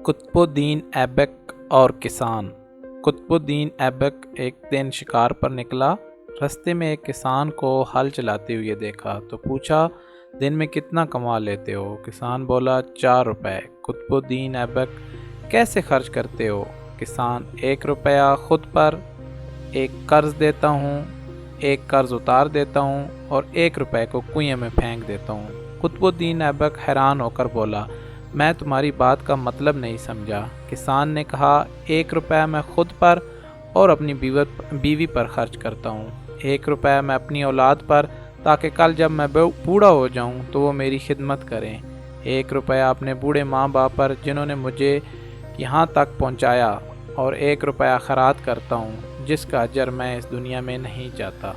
قطبالدین ایبک اور کسان۔ قطبالدین ایبک ایک دن شکار پر نکلا۔ رستے میں ایک کسان کو ہل چلاتے ہوئے دیکھا تو پوچھا، دن میں کتنا کما لیتے ہو؟ کسان بولا، 4 روپے۔ قطبالدین ایبک، کیسے خرچ کرتے ہو؟ کسان، 1 روپیہ خود پر، 1 قرض دیتا ہوں، 1 قرض اتار دیتا ہوں اور 1 روپے کو کنویں میں پھینک دیتا ہوں۔ قطبالدین ایبک حیران ہو کر بولا، میں تمہاری بات کا مطلب نہیں سمجھا۔ کسان نے کہا، 1 روپے میں خود پر اور اپنی بیوی پر خرچ کرتا ہوں، 1 روپے میں اپنی اولاد پر تاکہ کل جب میں بوڑھا ہو جاؤں تو وہ میری خدمت کریں، 1 روپیہ اپنے بوڑھے ماں باپ پر جنہوں نے مجھے یہاں تک پہنچایا، اور 1 روپیہ خیرات کرتا ہوں جس کا اجر میں اس دنیا میں نہیں چاہتا۔